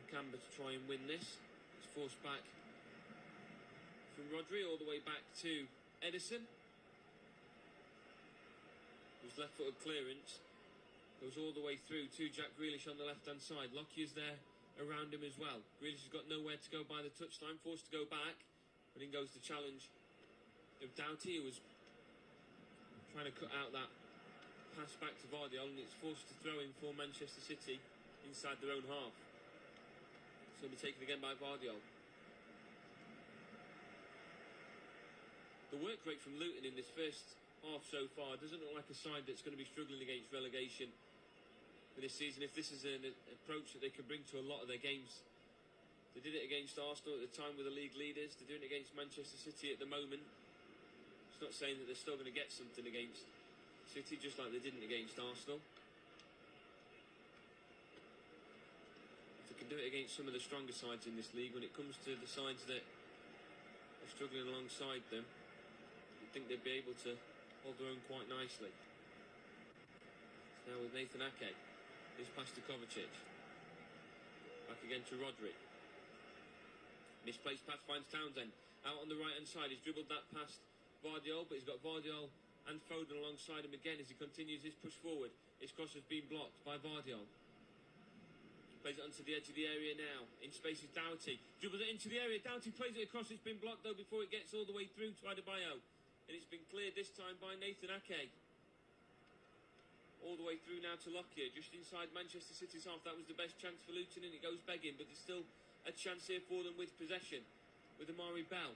Nakamba to try and win this. It's forced back from Rodri all the way back to Edison. His left-footed clearance goes all the way through to Jack Grealish on the left-hand side. Lockyer's there around him as well. Grealish has got nowhere to go by the touchline, forced to go back. But in goes the challenge of Doughty, who was trying to cut out that pass back to Vardiol, and it's forced to throw in for Manchester City inside their own half. It's going to be taken again by Vardiol. The work rate from Luton in this first half so far doesn't look like a side that's going to be struggling against relegation for this season. If this is an approach that they can bring to a lot of their games, they did it against Arsenal at the time with the league leaders. They're doing it against Manchester City at the moment. It's not saying that they're still going to get something against City, just like they didn't against Arsenal. If they can do it against some of the stronger sides in this league, when it comes to the sides that are struggling alongside them, you'd think they'd be able to hold their own quite nicely. Now with Nathan Ake, this pass to Kovacic. Back again to Rodri. Misplaced pass finds Townsend. Out on the right hand side, he's dribbled that past Vardiol, but he's got Vardiol and Foden alongside him again as he continues his push forward. His cross has been blocked by Vardiol. Plays it onto the edge of the area now. In space is Doughty. Dribbles it into the area. Doughty plays it across. It's been blocked though before it gets all the way through to Adebayo. And it's been cleared this time by Nathan Ake. All the way through now to Lockyer, just inside Manchester City's half. That was the best chance for Luton, and it goes begging, but there's still a chance here for them with possession, with Amari Bell.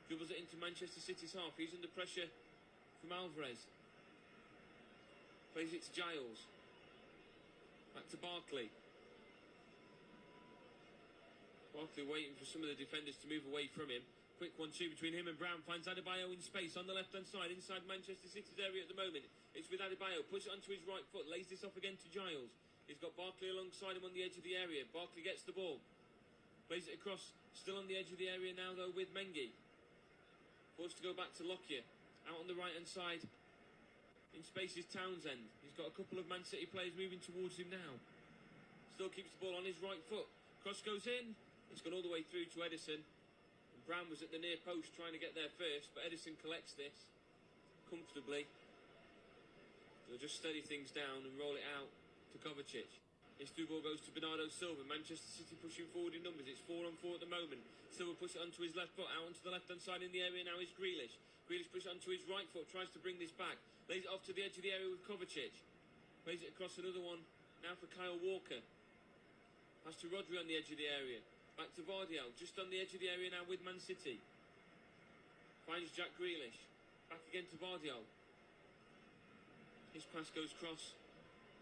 Dribbles it into Manchester City's half. He's under pressure from Alvarez. Plays it to Giles. Back to Barkley. Barkley waiting for some of the defenders to move away from him. Quick 1-2 between him and Brown. Finds Adebayo in space on the left-hand side, inside Manchester City's area at the moment. It's with Adebayo. Puts it onto his right foot. Lays this off again to Giles. He's got Barkley alongside him on the edge of the area. Barkley gets the ball. Plays it across. Still on the edge of the area now, though, with Mengi. Forced to go back to Lockyer. Out on the right-hand side. In space is Townsend. He's got a couple of Man City players moving towards him now. Still keeps the ball on his right foot. Cross goes in. It's gone all the way through to Edison. Brown was at the near post trying to get there first, but Edison collects this comfortably. They'll just steady things down and roll it out to Kovacic. His through ball goes to Bernardo Silva. Manchester City pushing forward in numbers. It's 4-on-4 at the moment. Silva puts it onto his left foot. Out onto the left-hand side in the area now is Grealish. Grealish pushes it onto his right foot. Tries to bring this back. Lays it off to the edge of the area with Kovacic. Plays it across another one now for Kyle Walker. Pass to Rodri on the edge of the area. Back to Vardiol, just on the edge of the area now with Man City. Finds Jack Grealish. Back again to Vardiol. His pass goes cross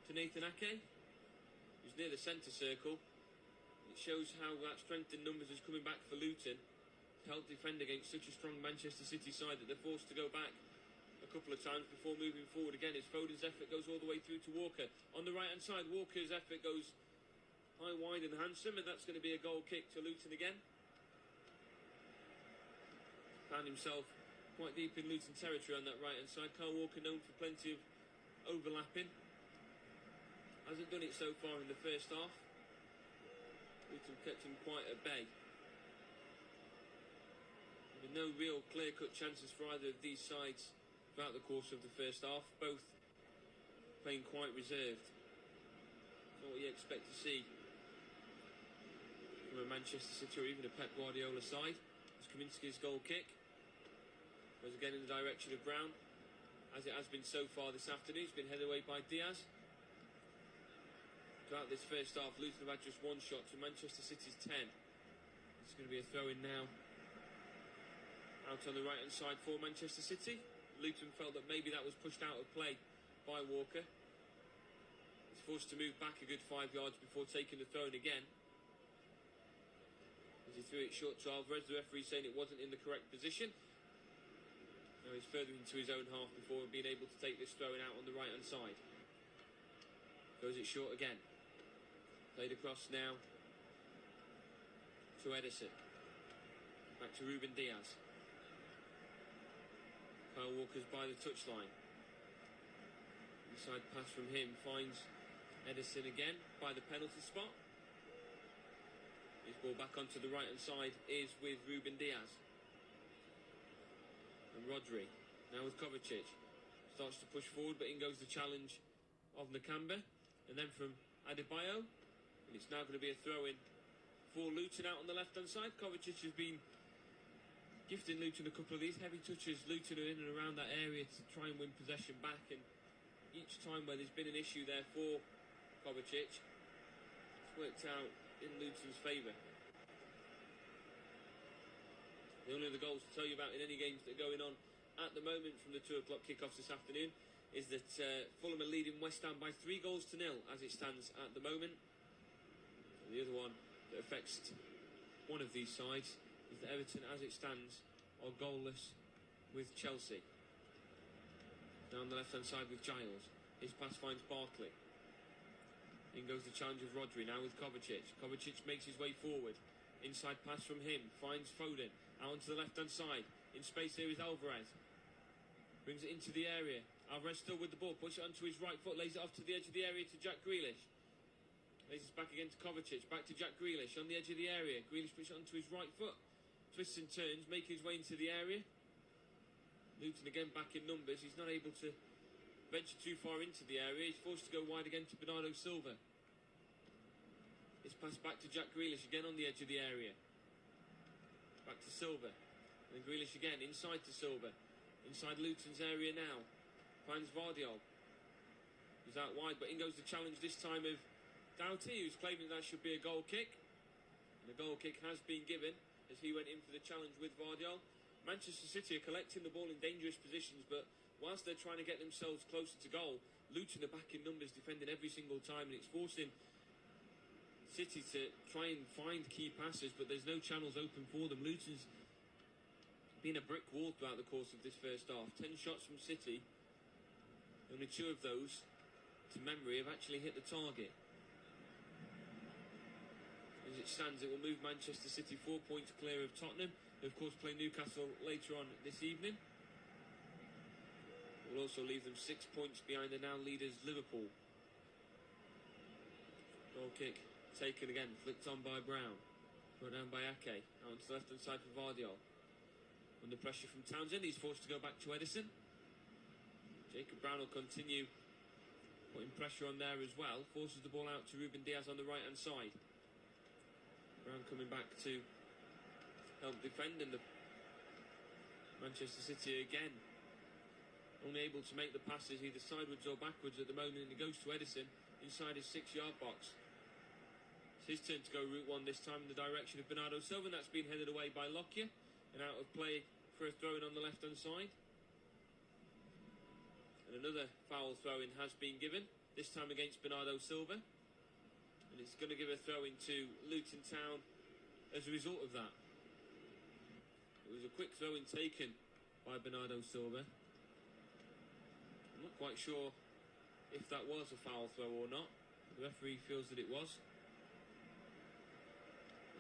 to Nathan Ake, who's near the centre circle. It shows how that strength in numbers is coming back for Luton to help defend against such a strong Manchester City side that they're forced to go back a couple of times before moving forward again. As Foden's effort goes all the way through to Walker. On the right hand side, Walker's effort goes high, wide and handsome, and that's going to be a goal kick to Luton again. Found himself quite deep in Luton territory on that right hand side. Kyle Walker known for plenty of overlapping. Hasn't done it so far in the first half. Luton kept him quite at bay. There were no real clear-cut chances for either of these sides throughout the course of the first half. Both playing quite reserved. Not what you expect to see from a Manchester City or even a Pep Guardiola side. It's Kaminsky's goal kick. Goes again in the direction of Brown, as it has been so far this afternoon. It's been headed away by Diaz. Throughout this first half, Luton have had just one shot to Manchester City's 10. It's going to be a throw-in now. Out on the right-hand side for Manchester City. Luton felt that maybe that was pushed out of play by Walker. He's forced to move back a good 5 yards before taking the throw-in again. As he threw it short to Alvarez, the referee saying it wasn't in the correct position. Now he's further into his own half before being able to take this throw-in out on the right-hand side. Goes it short again. Played across now to Edison. Back to Ruben Diaz. Kyle Walker's by the touchline. Inside pass from him finds Edison again by the penalty spot. His ball back onto the right-hand side is with Ruben Diaz. And Rodri, now with Kovacic. Starts to push forward, but in goes the challenge of Nakamba. And then from Adebayo. And it's now going to be a throw-in for Luton out on the left-hand side. Kovacic has been gifting Luton a couple of these heavy touches. Luton are in and around that area to try and win possession back. And each time where there's been an issue there for Kovacic, it's worked out in Luton's favour. The only other goals to tell you about in any games that are going on at the moment from the 2 o'clock kickoffs this afternoon is that Fulham are leading West Ham by 3 goals to 0 as it stands at the moment. And the other one that affects one of these sides is that Everton, as it stands, are goalless with Chelsea. Down the left-hand side with Giles. His pass finds Barkley. In goes the challenge of Rodri, now with Kovacic. Kovacic makes his way forward. Inside pass from him, finds Foden. Out onto the left-hand side. In space there is Alvarez. Brings it into the area. Alvarez still with the ball, puts it onto his right foot, lays it off to the edge of the area to Jack Grealish. Lays it back again to Kovacic, back to Jack Grealish on the edge of the area. Grealish puts it onto his right foot. Twists and turns, making his way into the area. Luton again back in numbers. He's not able to venture too far into the area. He's forced to go wide again to Bernardo Silva. It's passed back to Jack Grealish again on the edge of the area. Back to Silva. And Grealish again, inside to Silva. Inside Luton's area now. Finds Vardiol. He's out wide, but in goes the challenge this time of Doughty, who's claiming that should be a goal kick. And the goal kick has been given as he went in for the challenge with Vardiol. Manchester City are collecting the ball in dangerous positions, but whilst they're trying to get themselves closer to goal, Luton are back in numbers, defending every single time, and it's forcing City to try and find key passes, but there's no channels open for them. Luton's been a brick wall throughout the course of this first half. 10 shots from City, only 2 of those, to memory, have actually hit the target. As it stands, it will move Manchester City 4 points clear of Tottenham, who of course play Newcastle later on this evening. It will also leave them 6 points behind the now leaders Liverpool. Goal kick taken again, flicked on by Brown. Brought down by Ake. Out onto the left-hand side for Vardiol. Under pressure from Townsend, he's forced to go back to Edison. Jacob Brown will continue putting pressure on there as well. Forces the ball out to Ruben Diaz on the right-hand side. Brown coming back to help defend, and the Manchester City again only able to make the passes either sideways or backwards at the moment, and it goes to Edison inside his 6-yard box. It's his turn to go route one this time in the direction of Bernardo Silva, and that's been headed away by Lockyer and out of play for a throw-in on the left-hand side. And another foul throw-in has been given, this time against Bernardo Silva, and it's going to give a throw-in to Luton Town as a result of that. It was a quick throw-in taken by Bernardo Silva. I'm not quite sure if that was a foul throw or not. The referee feels that it was.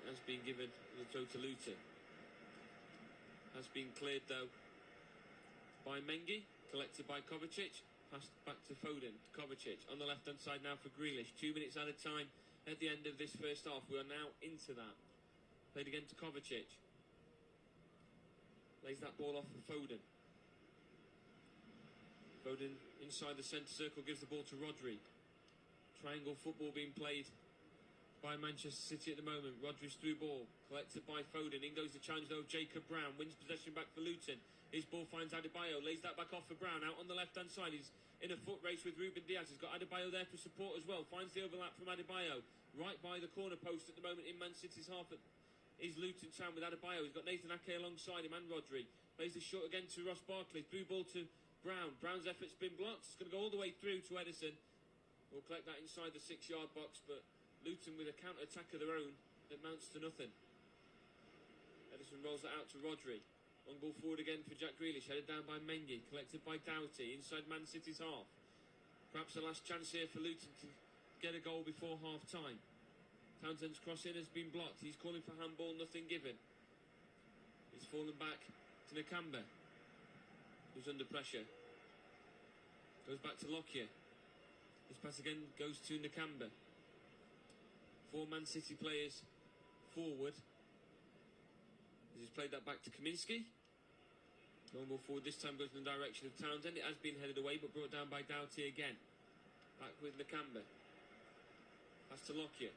It has been given as a throw to Luton. Has been cleared though by Mengi, collected by Kovacic, passed back to Foden, to Kovacic on the left hand side now for Grealish. 2 minutes at a time at the end of this first half. We are now into that. Played again to Kovacic. Lays that ball off for Foden. Foden inside the centre circle, gives the ball to Rodri. Triangle football being played by Manchester City at the moment. Rodri's through ball, collected by Foden. In goes the challenge though, Jacob Brown wins possession back for Luton. His ball finds Adebayo, lays that back off for Brown. Out on the left hand side, he's in a foot race with Ruben Diaz. He's got Adebayo there for support as well. Finds the overlap from Adebayo, right by the corner post at the moment in Man City's half. Is Luton Town with Adebayo. He's got Nathan Ake alongside him and Rodri. Plays the shot again to Ross Barkley. Through ball to Brown. Brown's effort's been blocked. It's going to go all the way through to Edison. We'll collect that inside the 6-yard box, but Luton with a counter-attack of their own that amounts to nothing. Ederson rolls it out to Rodri. Long ball forward again for Jack Grealish, headed down by Mengi, collected by Doughty, inside Man City's half. Perhaps the last chance here for Luton to get a goal before half-time. Townsend's crossing has been blocked. He's calling for handball, nothing given. He's fallen back to Nakamba, who's under pressure. Goes back to Lockyer. This pass again goes to Nakamba. 4 Man City players forward. He's played that back to Kaminsky. Long ball forward, this time goes in the direction of Townsend. It has been headed away, but brought down by Doughty again. Back with Nakamba. Pass to Lockyer.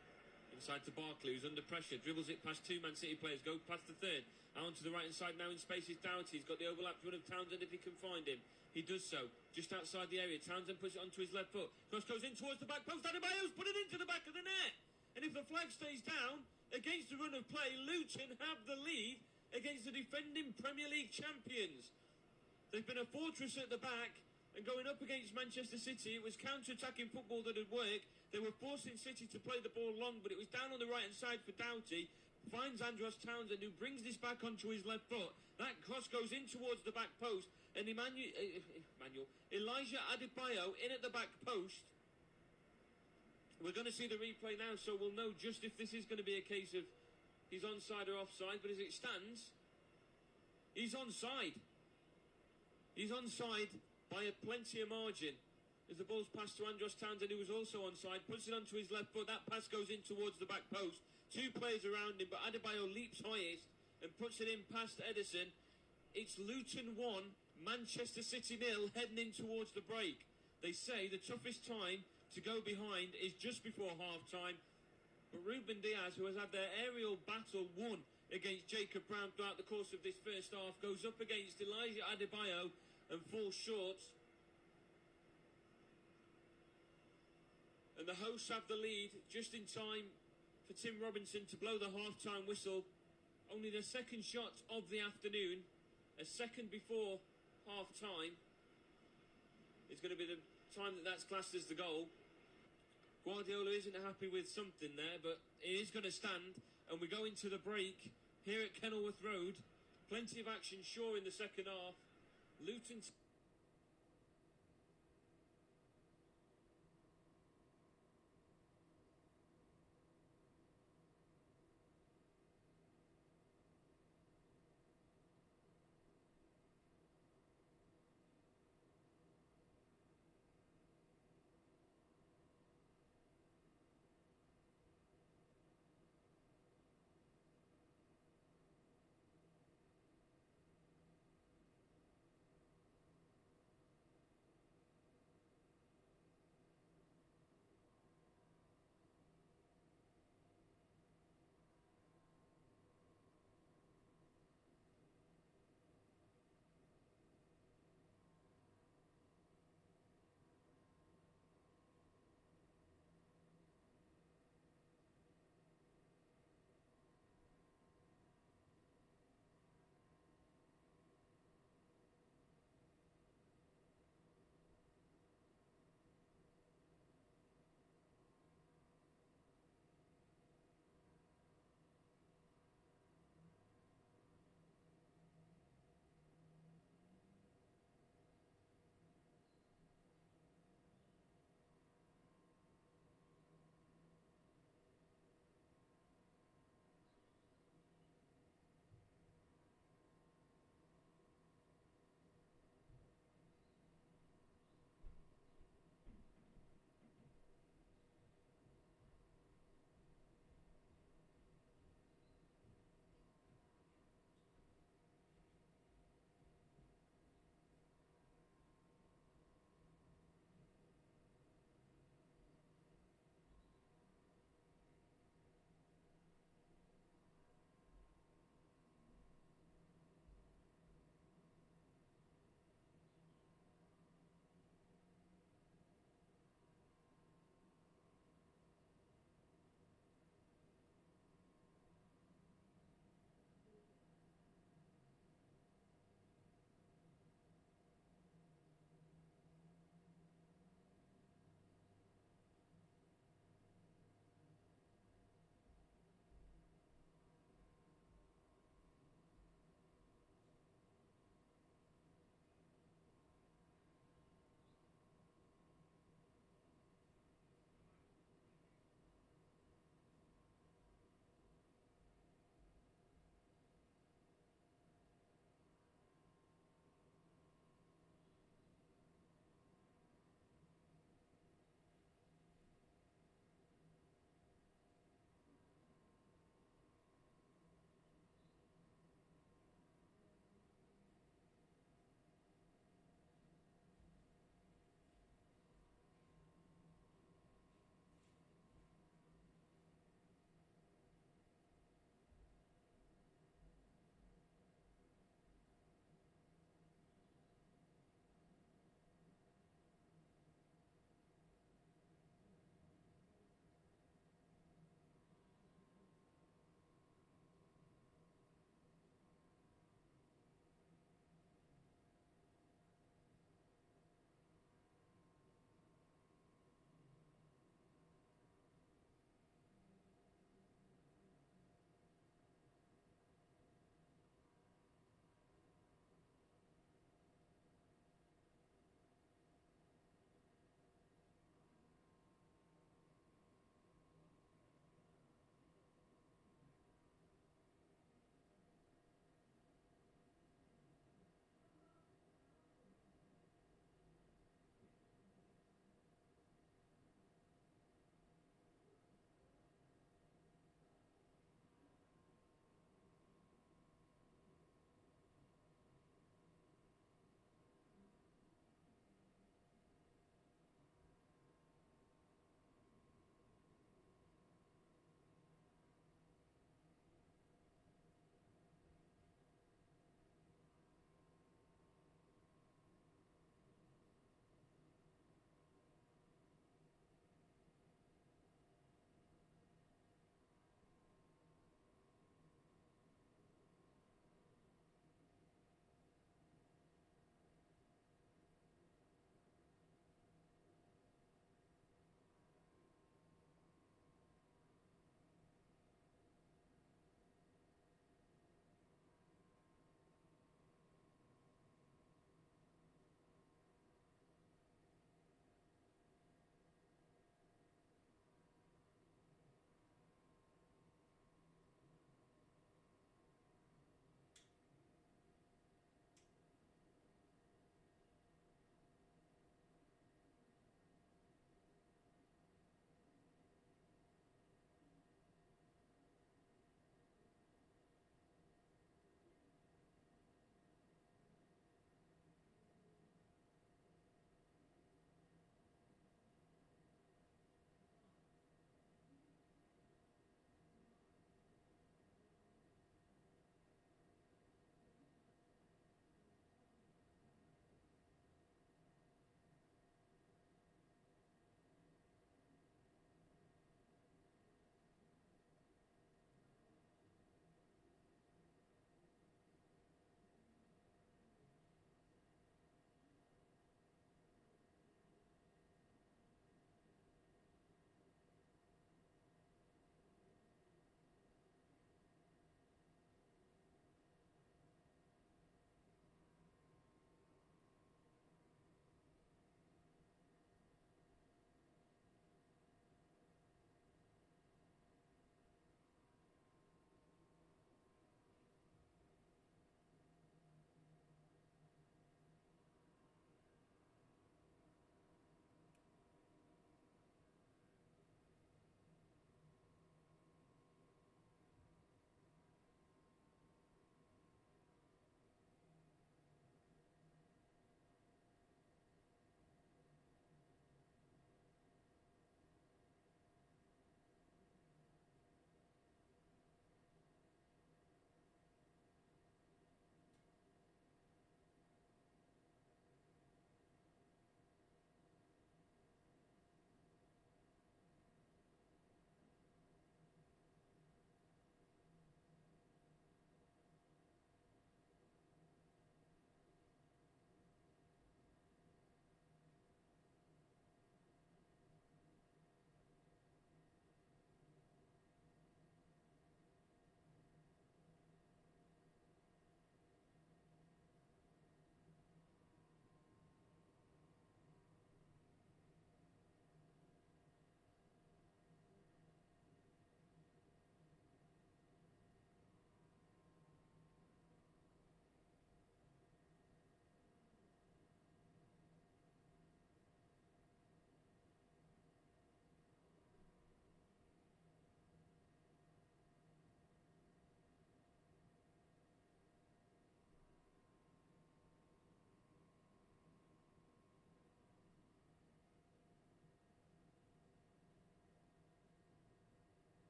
Inside to Barkley, who's under pressure. Dribbles it past 2 Man City players. Go past the third. Out to the right hand side now in space is Doughty. He's got the overlapped run of Townsend if he can find him. He does so. Just outside the area. Townsend puts it onto his left foot. Cross goes in towards the back post. Adebayo's put it into the back of the net. And if the flag stays down against the run of play, Luton have the lead against the defending Premier League champions. They've been a fortress at the back, and going up against Manchester City, it was counter-attacking football that had worked. They were forcing City to play the ball long, but it was down on the right-hand side for Doughty. Finds Andros Townsend, who brings this back onto his left foot. That cross goes in towards the back post, and Elijah Adebayo in at the back post. We're going to see the replay now, so we'll know just if this is going to be a case of he's onside or offside. But as it stands, he's onside. He's onside by a plenty of margin. As the ball's passed to Andros Townsend, who was also onside, puts it onto his left foot. That pass goes in towards the back post. 2 players around him, but Adebayo leaps highest and puts it in past Ederson. It's Luton 1, Manchester City 0, heading in towards the break. They say the toughest time to go behind is just before half-time. But Ruben Diaz, who has had their aerial battle won against Jacob Brown throughout the course of this first half, goes up against Elijah Adebayo and falls short. And the hosts have the lead just in time for Tim Robinson to blow the half-time whistle. Only the second shot of the afternoon, a second before half-time, is going to be the time that's classed as the goal. Guardiola isn't happy with something there, but it is going to stand. And we go into the break here at Kenilworth Road. Plenty of action, sure, in the second half. Luton